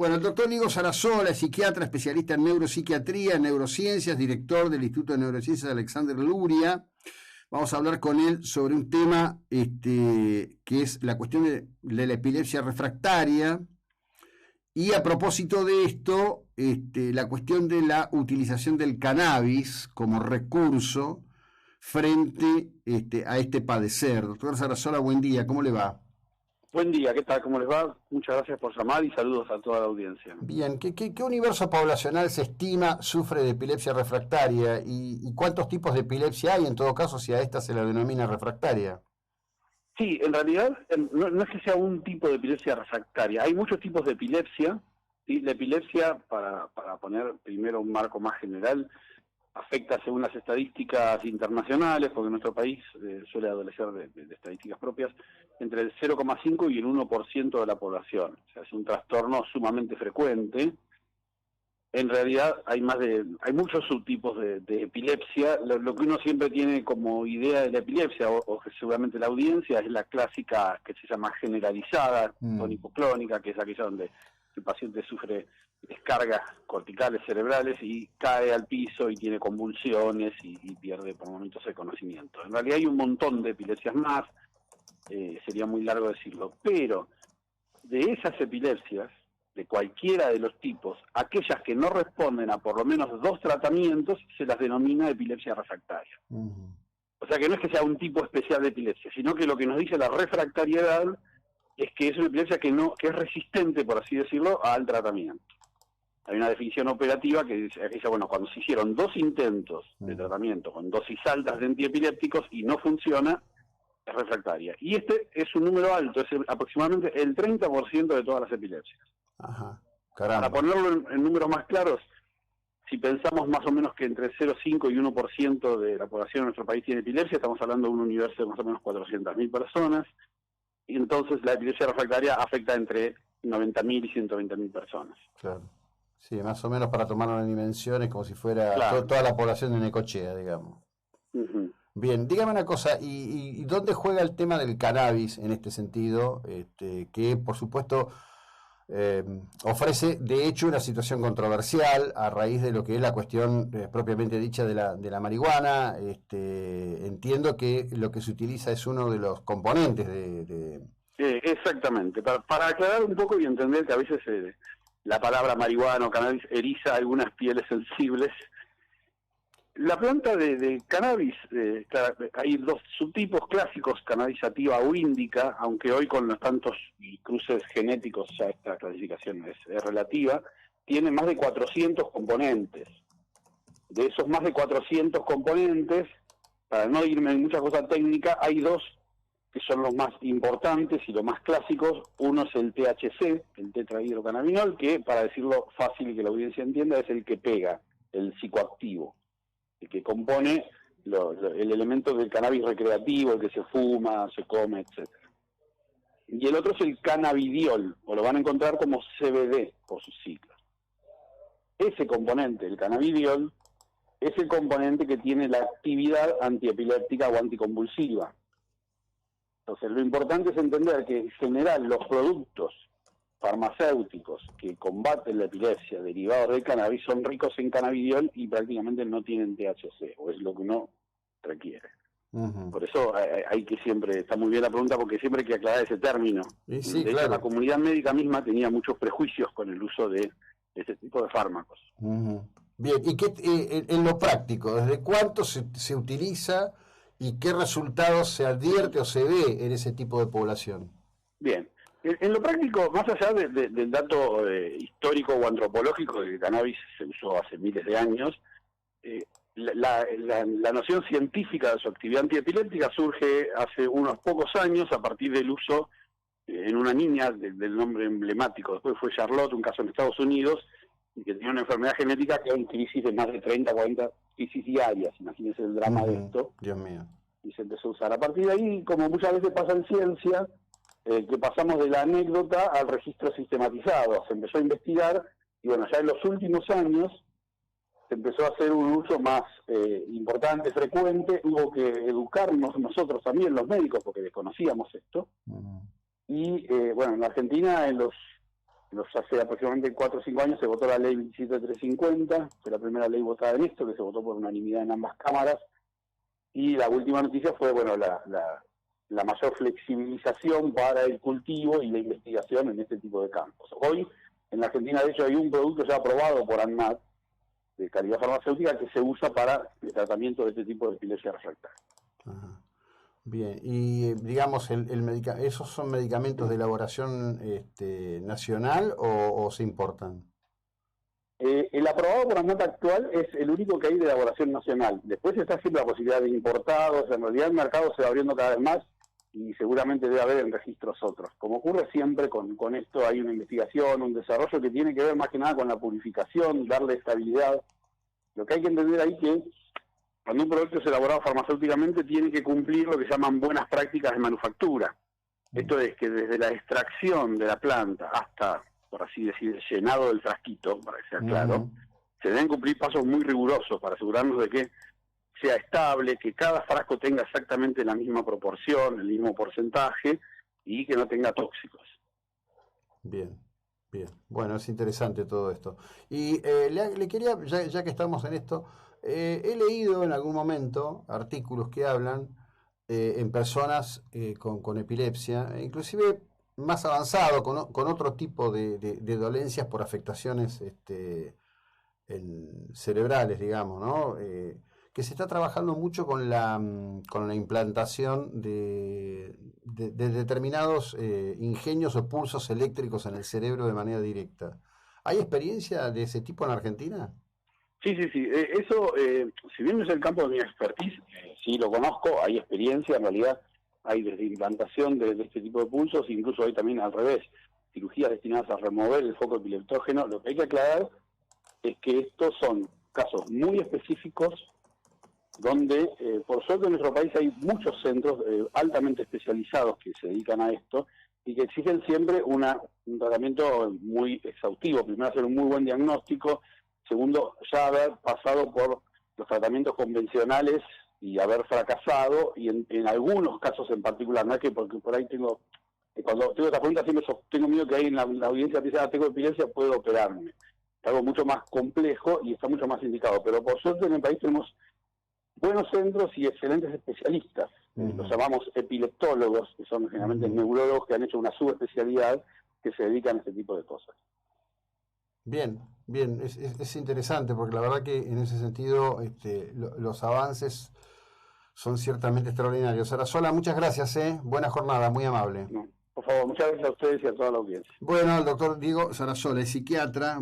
Bueno, el doctor Diego Sarasola es psiquiatra, especialista en neuropsiquiatría, en neurociencias, director del Instituto de Neurociencias Alexander Luria. Vamos a hablar con él sobre un tema que es la cuestión de la epilepsia refractaria. Y a propósito de esto, la cuestión de la utilización del cannabis como recurso frente a este padecer. Doctor Sarasola, buen día, ¿cómo le va? Buen día, ¿qué tal? ¿Cómo les va? Muchas gracias por llamar y saludos a toda la audiencia. Bien, ¿qué universo poblacional se estima sufre de epilepsia refractaria y cuántos tipos de epilepsia hay, en todo caso, si a esta se la denomina refractaria? Sí, en realidad no es que sea un tipo de epilepsia refractaria, hay muchos tipos de epilepsia. ¿Sí? La epilepsia, para poner primero un marco más general, afecta según las estadísticas internacionales, porque nuestro país suele adolecer de estadísticas propias, entre el 0,5 y el 1% de la población. O sea, es un trastorno sumamente frecuente. En realidad hay muchos subtipos de epilepsia. Lo que uno siempre tiene como idea de la epilepsia, o que seguramente la audiencia, es la clásica que se llama generalizada, tónico-clónica, que es aquella donde el paciente sufre descargas corticales cerebrales y cae al piso y tiene convulsiones y pierde por momentos el conocimiento. En realidad hay un montón de epilepsias más, sería muy largo decirlo, pero de esas epilepsias, de cualquiera de los tipos, aquellas que no responden a por lo menos 2 tratamientos, se las denomina epilepsia refractaria. O sea que no es que sea un tipo especial de epilepsia, sino que lo que nos dice la refractariedad es que es una epilepsia que es resistente, por así decirlo, al tratamiento. Hay una definición operativa que dice, bueno, cuando se hicieron 2 intentos de tratamiento con dosis altas de antiepilépticos y no funciona, es refractaria. Y este es un número alto, es aproximadamente el 30% de todas las epilepsias. Ajá, caramba. Para ponerlo en números más claros, si pensamos más o menos que entre 0,5 y 1% de la población de nuestro país tiene epilepsia, estamos hablando de un universo de más o menos 400.000 personas, y entonces la epilepsia refractaria afecta entre 90.000 y 120.000 personas. Claro. Sí, más o menos para tomar una dimensión es como si fuera toda la población de Necochea, digamos. Bien, dígame una cosa, ¿y dónde juega el tema del cannabis en este sentido? Que por supuesto ofrece de hecho una situación controversial a raíz de lo que es la cuestión propiamente dicha de la marihuana. Entiendo que lo que se utiliza es uno de los componentes exactamente, para aclarar un poco y entender que a veces la palabra marihuana o cannabis eriza algunas pieles sensibles. La planta de cannabis, hay 2 subtipos clásicos, cannabis sativa o índica, aunque hoy con los tantos cruces genéticos ya esta clasificación es relativa, tiene más de 400 componentes. De esos más de 400 componentes, para no irme en mucha cosa técnica, hay 2 que son los más importantes y los más clásicos. Uno es el THC, el tetrahidrocannabinol, que para decirlo fácil y que la audiencia entienda, es el que pega, el psicoactivo, el que compone el elemento del cannabis recreativo, el que se fuma, se come, etc. Y el otro es el cannabidiol, o lo van a encontrar como CBD por sus siglas. Ese componente, el cannabidiol, es el componente que tiene la actividad antiepiléptica o anticonvulsiva. Entonces, lo importante es entender que en general los productos farmacéuticos que combaten la epilepsia derivados del cannabis son ricos en cannabidiol y prácticamente no tienen THC, o es lo que uno requiere. Por eso hay que siempre, está muy bien la pregunta, porque siempre hay que aclarar ese término. Sí, de hecho, claro. la comunidad médica misma tenía muchos prejuicios con el uso de ese tipo de fármacos. Bien, y en lo práctico, ¿desde cuánto se utiliza y qué resultados se advierte o se ve en ese tipo de población? Bien, en lo práctico, más allá del dato histórico o antropológico de que el cannabis se usó hace miles de años, la noción científica de su actividad antiepiléptica surge hace unos pocos años a partir del uso en una niña del nombre emblemático. Después fue Charlotte, un caso en Estados Unidos, y que tenía una enfermedad genética que era una crisis de más de 30, 40 crisis diarias. Imagínense el drama de esto. Dios mío. Y se empezó a usar. A partir de ahí, como muchas veces pasa en ciencia, que pasamos de la anécdota al registro sistematizado. Se empezó a investigar y bueno, ya en los últimos años se empezó a hacer un uso más importante, frecuente. Hubo que educarnos nosotros también, los médicos, porque desconocíamos esto. Y bueno, en la Argentina en los hace aproximadamente 4 o 5 años se votó la ley 27350, fue la primera ley votada en esto, que se votó por unanimidad en ambas cámaras, y la última noticia fue, bueno, la mayor flexibilización para el cultivo y la investigación en este tipo de campos. Hoy, en la Argentina, de hecho, hay un producto ya aprobado por ANMAT, de calidad farmacéutica, que se usa para el tratamiento de este tipo de epilepsia refractaria. Ajá. Bien, y digamos, ¿esos son medicamentos de elaboración nacional o se importan? El aprobado por ANMAT actual es el único que hay de elaboración nacional. Después está siempre la posibilidad de importados. En realidad el mercado se va abriendo cada vez más y seguramente debe haber en registros otros. Como ocurre siempre con esto, hay una investigación, un desarrollo que tiene que ver más que nada con la purificación, darle estabilidad. Lo que hay que entender ahí que cuando un producto es elaborado farmacéuticamente tiene que cumplir lo que llaman buenas prácticas de manufactura. Esto es que desde la extracción de la planta hasta, por así decir, el llenado del frasquito, para que sea claro, se deben cumplir pasos muy rigurosos para asegurarnos de que sea estable, que cada frasco tenga exactamente la misma proporción, el mismo porcentaje y que no tenga tóxicos. Bien, bien. Bueno, es interesante todo esto. Y le quería, ya que estamos en esto, he leído en algún momento artículos que hablan en personas con epilepsia, inclusive más avanzado, con otro tipo de dolencias por afectaciones cerebrales, digamos, ¿no? Que se está trabajando mucho con la implantación de determinados ingenios o pulsos eléctricos en el cerebro de manera directa. ¿Hay experiencia de ese tipo en Argentina? Sí. Eso, si bien no es el campo de mi expertise, sí lo conozco, hay experiencia, en realidad hay desde implantación de este tipo de pulsos, incluso hay también al revés, cirugías destinadas a remover el foco epileptógeno. Lo que hay que aclarar es que estos son casos muy específicos donde, por suerte en nuestro país hay muchos centros altamente especializados que se dedican a esto y que exigen siempre un tratamiento muy exhaustivo. Primero, hacer un muy buen diagnóstico. Segundo, ya haber pasado por los tratamientos convencionales y haber fracasado, y en algunos casos en particular, no es que porque por ahí cuando tengo esta pregunta siempre tengo miedo que ahí en la audiencia piense, tengo epilepsia, puedo operarme. Es algo mucho más complejo y está mucho más indicado, pero por suerte en el país tenemos buenos centros y excelentes especialistas. Los llamamos epileptólogos, que son generalmente neurólogos que han hecho una subespecialidad que se dedican a este tipo de cosas. Bien, es interesante porque la verdad que en ese sentido los avances son ciertamente extraordinarios. Sarasola, muchas gracias, buena jornada, muy amable. No, por favor, muchas gracias a ustedes y a toda la audiencia. Bueno, el doctor Diego Sarasola es psiquiatra.